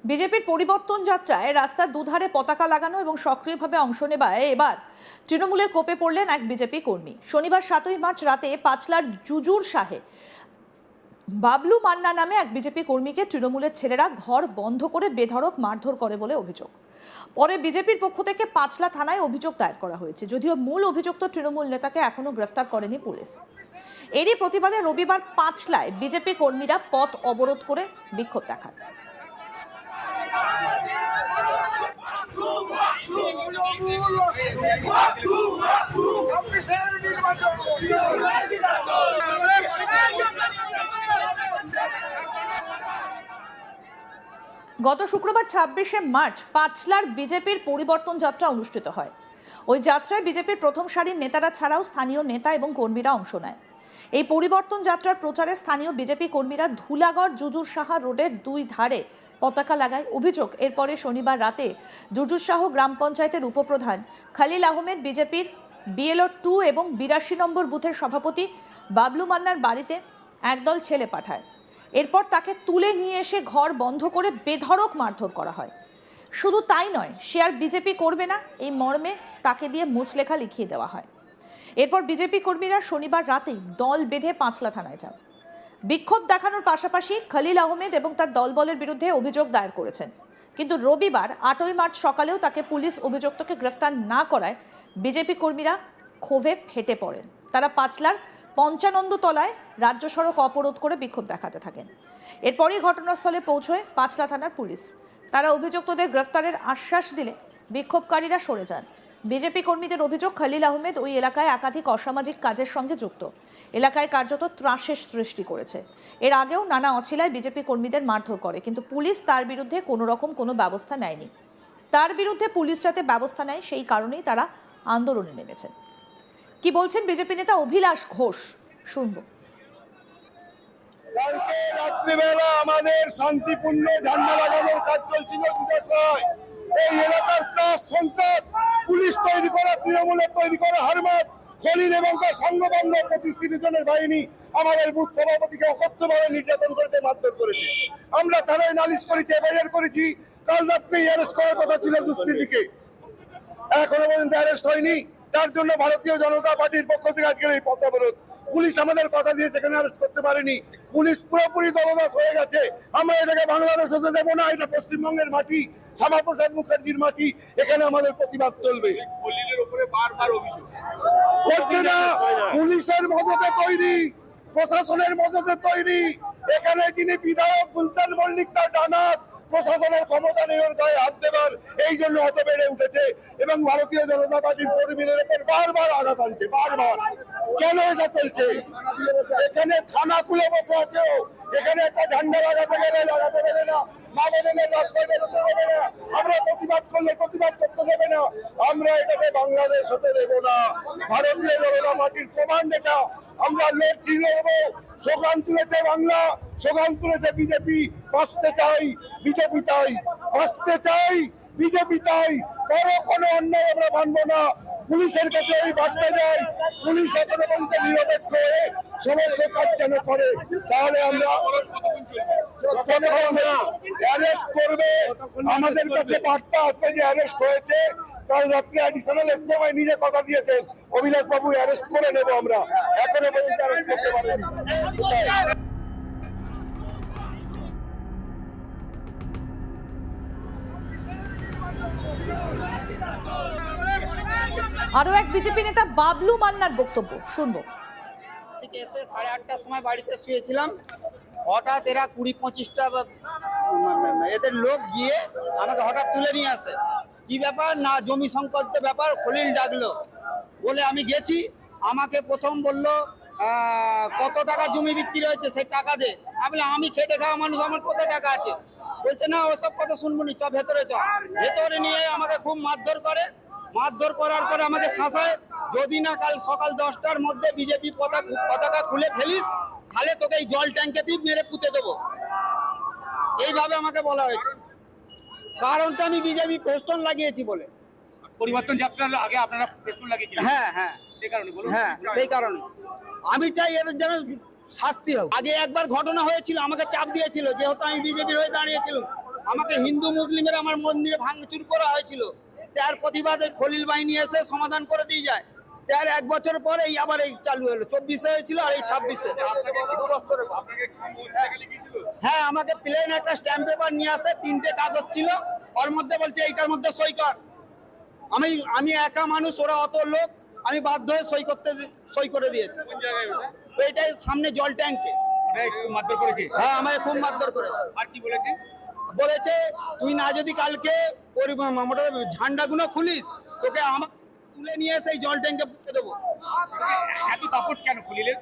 বিজেপির পরিবর্তন যাত্রায় রাস্তার দুধারে পতাকা লাগানো এবং সক্রিয়ভাবে অংশ নেবায় এবার তৃণমূলের কোপে পড়লেন এক বিজেপি কর্মী। শনিবার 7ই মার্চ রাতে পাঁচলার জুজুর শাহে বাবলু মান্না নামে এক বিজেপি কর্মীকে তৃণমূলের ছেলেরা ঘর বন্ধ করে বেধড়ক মারধর করে বলে অভিযোগ। পরে বিজেপির পক্ষ থেকে পাঁচলা থানায় অভিযোগ দায়ের করা হয়েছে, যদিও মূল অভিযুক্ত তৃণমূল নেতাকে এখনো গ্রেফতার করেনি পুলিশ। এরই প্রতিবাদে রবিবার পাঁচলায় বিজেপি কর্মীরা পথ অবরোধ করে বিক্ষোভ দেখান। গত শুক্রবার 26শে মার্চ পাঁচলার বিজেপির পরিবর্তন যাত্রা অনুষ্ঠিত হয়। ওই যাত্রায় বিজেপির প্রথম সারির নেতারা ছাড়াও স্থানীয় নেতা এবং কর্মীরা অংশ নেয়। এই পরিবর্তন যাত্রার প্রচারে স্থানীয় বিজেপি কর্মীরা ধুলাগড় জুজুর সাহা রোডের দুই ধারে পতাকা লাগায়। অভিযোগ, এরপরে শনিবার রাতে জুজুর শাহ গ্রাম পঞ্চায়েতের উপপ্রধান খালিল আহমেদ বিজেপির বিএলও 2 এবং 82 নম্বর বুথের সভাপতি বাবলু মান্নার বাড়িতে একদল ছেলে পাঠায়। এরপর তাকে তুলে নিয়ে এসে ঘর বন্ধ করে বেধড়ক মারধর করা হয়। শুধু তাই নয়, সে আর বিজেপি করবে না এই মর্মে তাকে দিয়ে মুচলেখা লিখিয়ে দেওয়া হয়। এরপর বিজেপি কর্মীরা শনিবার রাতেই দল বেঁধে পাঁচলা থানায় যান। বিক্ষোভ দেখানোর পাশাপাশি খলিল আহমেদ এবং তার দলবলের বিরুদ্ধে অভিযোগ দায়ের করেছেন। কিন্তু রবিবার 8ই মার্চ সকালেও তাকে পুলিশ অভিযুক্তকে গ্রেফতার না করায় বিজেপি কর্মীরা ক্ষোভে ফেটে পড়েন। তারা পাঁচলার পঞ্চানন্দ তলায় রাজ্য সড়ক অবরোধ করে বিক্ষোভ দেখাতে থাকেন। এরপরই ঘটনাস্থলে পৌঁছয় পাঁচলা থানার পুলিশ। তারা অভিযুক্তদের গ্রেফতারের আশ্বাস দিলে বিক্ষোভকারীরা সরে যান। বিজেপি কর্মীদের অভিযোগ, খলিল আহমেদ ওই এলাকায় একাধিক অসামাজিক কাজের সঙ্গে যুক্ত, এলাকায় কার্যত ত্রাসের সৃষ্টি করেছে। এর আগেও নানা অছিলায় বিজেপি কর্মীদের মারধর করে, কিন্তু পুলিশ তার বিরুদ্ধে কোনো রকম কোনো ব্যবস্থা নেয়নি। তার বিরুদ্ধে পুলিশ যাতে ব্যবস্থা নেয় সেই কারণেই তারা আন্দোলনে নেমেছেন। কি বলছেন বিজেপি নেতা অভিলাষ ঘোষ, শুনবো। কালকে রাত্রিবেলা আমাদের শান্তিপূর্ণ ঝান্ডা লাগানোর কাজ চলছিল দুটায়। এই এলাকার ত্রাস সন্ত্রাস পুলিশ তৈরি করা, তৃণমূলের তৈরি করা হারমাত খলিল এবং তার সংঘবদ্ধ 25-30 জনের বাহিনী আমাদের বুথ সভাপতিকে অকথ্যভাবে নির্যাতন করতে মারধর করেছে। আমরা থানায় নালিশ করেছি, এফআইআর করেছি। কাল রাত্রেই অ্যারেস্ট করার কথা ছিল দুষ্কৃতীকে, এখনো পর্যন্ত অ্যারেস্ট হয়নি। তার জন্য ভারতীয় জনতা পার্টির পক্ষ থেকে আজকের এই পথ অবরোধ। পুলিশ আমাদের কথা দিয়ে সেখানে অ্যারেস্ট করতে পারেনি। পুলিশ পুরোপুরি দলদাস হয়ে গেছে। আমরা এটাকে বাংলাদেশ হতে দেবো না। এটা পশ্চিমবঙ্গের মাটি, শ্যামাপ্রসাদ মুখার্জির মাটি। এখানে আমাদের প্রতিবাদ চলবে। পুলিশের মদতে তৈরি, প্রশাসনের মদতে তৈরি। এখানে যিনি বিধায়ক গুলশান মল্লিক তার ডানাত, প্রশাসনের ক্ষমতা নেই ওর গায়ে হাত দেবার, এই জন্য হত বেড়ে উঠেছে এবং ভারতীয় জনতা পার্টির কর্মীদের উপর বারবার আঘাত আনছে। বারবার কেন এটা চলছে? এখানে থানা খুলে বসে আছে। এখানে একটা ঝান্ডা লাগাতে গেলে লাগাতে দেবে না, মা বোনেদের রাস্তায় বেরোতে দেবে না, আমরা প্রতিবাদ করলে প্রতিবাদ করতে দেবে না। আমরা এটাকে বাংলাদেশ হতে দেবো না। ভারতীয় জনতা পার্টির কমান্ড এটা। আমরা লড়ছি, লড়বো। স্লোগান তুলেছে বাংলা, স্লোগান তুলেছে বিজেপি। বাঁচতে চাই বিজেপি তাই, বাঁচতে চাই বিজেপি তাই। কারো কোনো অন্যায় আমরা মানবো না। পুলিশের কাছে এই বার্তা যায়, পুলিশ এখনো পর্যন্ত নিরপেক্ষ হয়ে সমস্ত কাজ যেন করে। তাহলে আমরা অ্যারেস্ট করবে, আমাদের কাছে বার্তা আসবে যে অ্যারেস্ট হয়েছে। কাল রাত্রে অ্যাডিশনাল এসপি নিজে কথা দিয়েছেন, অভিলাষ বাবু অ্যারেস্ট করে নেব। আমরা এখনো পর্যন্ত অ্যারেস্ট করতে পারিনি। আরো এক বিজেপি নেতা বাবলু মান্নার বক্তব্য, শুনবো। থেকে এসে 8:30টার সময় বাড়িতে শুয়েছিলাম। হঠাৎ এরা 20-25টা এদের লোক গিয়ে আমাকে হঠাৎ তুলে নিয়ে আসে। কি ব্যাপার না, জমি সংকট ব্যাপার, খলিল ডাকলো বলে আমি গেছি। আমাকে প্রথম বললো কত টাকা জমি বিক্রি হয়েছে সেই টাকা দে। আমি বললাম আমি খেটে খাওয়া মানুষ, আমার কত টাকা আছে? বলছে না ওসব কথা শুনবো নি, চ ভেতরে চ। ভেতরে নিয়ে আমাকে খুব মারধর করে। মারধর করার পরে আমাকে শাসায়, যদি না কাল সকাল 10টার মধ্যে বিজেপি পতাকা খুলে ফেলিস তাহলে তোকে এই জল ট্যাঙ্কে দিয়ে মেরে পুঁতে দেবো, এইভাবে আমাকে বলা হয়েছে। কারণটা আমি বিজেপি ফেস্টন লাগিয়েছি বলে। পরিবর্তন যাত্রার আগে আপনারা ফেস্টন লাগিয়েছিলেন? হ্যাঁ হ্যাঁ, সেই কারণে বলুন। হ্যাঁ সেই কারণে আমি চাই এদের যেন শাস্তি হোক। আগে একবার ঘটনা হয়েছিল, আমাকে চাপ দিয়েছিল, যেহেতু আমি বিজেপির হয়ে দাঁড়িয়েছিলাম। আমাকে হিন্দু মুসলিমের আমার মন্দিরে ভাঙচুর করা হয়েছিল, তার প্রতিবাদে খলিল বাহিনী এসে সমাধান করে দিয়ে যায়। তার 1 বছর পরে এই আবার এই চালু হলো, 24-এ হয়েছিল আর এই 26-এ 2 বছরের পর। হ্যাঁ, আমাকে প্লেন একটা স্ট্যাম্প পেপার নিয়ে আসে, 3টে কাগজ ছিল, ওর মধ্যে বলছে এইটার মধ্যে সই কর। আমি একা মানুষ, ওরা অত লোক, আমি বাধ্য হয়ে সই করে দিয়েছি। এইটাই সামনে জল ট্যাঙ্কে। মারধর করেছে। হ্যাঁ, আমাকে খুব মারধর করেছে। আর কি বলেছে? বলেছে তুই না যদি কালকে ঝান্ডাগুলো খুলিস, তোকে আমার তুলে নিয়ে এসে এই জল ট্যাঙ্কে পুঁতে দেবো। এত দাপট কেন খলিলের?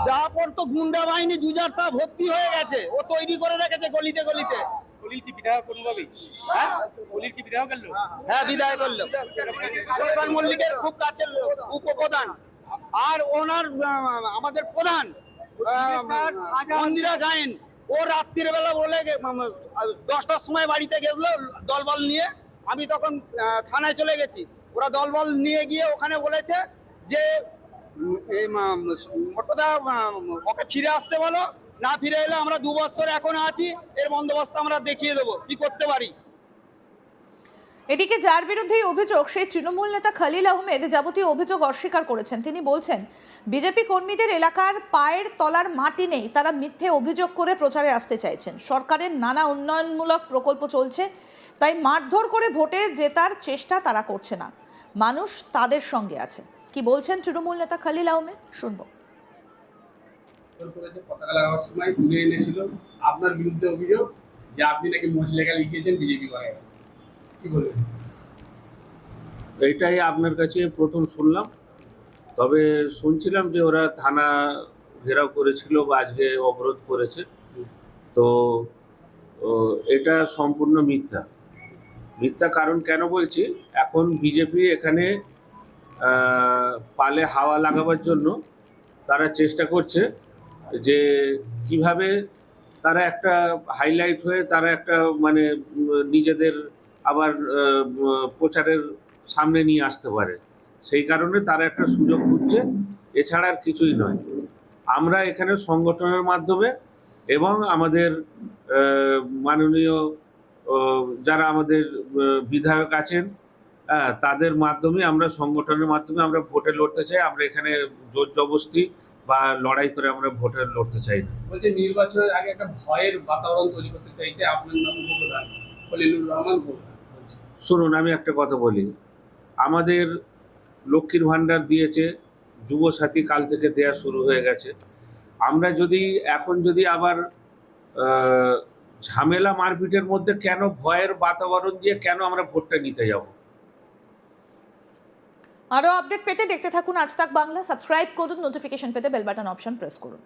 তারপর তো গুন্ডা বাহিনী জুজার সাহ ভর্তি হয়ে গেছে, ও তৈরি করে রেখেছে গলিতে গলিতে। খলিল কি বিধায়ক কোনোভাবেই? হ্যাঁ, খলিল কি বিধায়ক গেল? হ্যাঁ, বিদায় করলো। গুলশান মল্লিকের খুব কাছের লোক, উপপ্রধান। আর ওনার আমাদের প্রধান মন্দিরা যায়েন, ও রাত্রির বেলা বলে 10টার সময় বাড়িতে গেছিল দলবল নিয়ে। আমি তখন থানায় চলে গেছি। ওরা দলবল নিয়ে গিয়ে ওখানে বলেছে যে মোটকথা ওকে ফিরে আসতে বলো, না ফিরে এলে আমরা 2 বছর এখন আছি, এর বন্দোবস্ত আমরা দেখিয়ে দেবো কি করতে পারি। এদিকে যার বিরুদ্ধে এই অভিযোগ সেই তৃণমূল নেতা খলিল আহমেদ যাবতীয় অভিযোগ অস্বীকার করেছেন। তিনি বলছেন বিজেপি কর্মীদের এলাকার পায়ের তলার মাটি নেই, তারা মিথ্যে অভিযোগ করে প্রচারে আসতে চাইছেন। সরকারের নানা উন্নয়নমূলক প্রকল্প চলছে, তাই মারধর করে ভোটে জেতার চেষ্টা তারা করছে না, মানুষ তাদের সঙ্গে আছে। কি বলছেন তৃণমূল নেতা খলিল আহমেদ, শুনবো। পতাকা লাগাবার সময় তুলে এনেছিল আপনার বিরুদ্ধে অভিযোগ যে আপনি নাকি মহিলাকে লিখিয়েছেন বিজেপি করে, কি বলবেন? এইটাই আপনার কাছে প্রথম শুনলাম। তবে শুনছিলাম যে ওরা থানা ঘেরাও করেছিল বা আজকে অবরোধ করেছে, তো এটা সম্পূর্ণ মিথ্যা। কারণ কেন বলছি, এখন বিজেপি এখানে পালে হাওয়া লাগাবার জন্য তারা চেষ্টা করছে যে কিভাবে তারা একটা হাইলাইট হয়ে তারা একটা মানে নিজেদের আবার প্রচারের সামনে নিয়ে আসতে পারে, সেই কারণে তারা একটা সুযোগ খুঁজছে, এছাড়া আর কিছুই নয়। আমরা এখানে সংগঠনের মাধ্যমে এবং আমাদের মাননীয় যারা আমাদের বিধায়ক আছেন তাদের মাধ্যমে, আমরা সংগঠনের মাধ্যমে আমরা ভোটে লড়তে চাই। আমরা এখানে জোর জবরদস্তি বা লড়াই করে আমরা ভোটে লড়তে চাই না। বলছে নির্বাচনের আগে একটা ভয়ের বাতাবরণ তৈরি করতে চাইছে, আপনার নাম উপপ্রধান খলিলুর রহমান বলছেন। শুনুন, আমি একটা কথা বলি, আমাদের লক্ষ্মীর ভাণ্ডার দিয়েছে, যুবসাথী কাল থেকে দেয়া শুরু হয়ে গেছে। আমরা যদি এখন যদি আবার ঝামেলা মারপিটের মধ্যে কেন ভয়ের বাতাবরণ দিয়ে কেন আমরা ভোটটা নিতে যাব? আরও আপডেট পেতে দেখতে থাকুন আজ তাক বাংলা। সাবস্ক্রাইব করুন, নোটিফিকেশন পেতে বেল বাটন অপশন প্রেস করুন।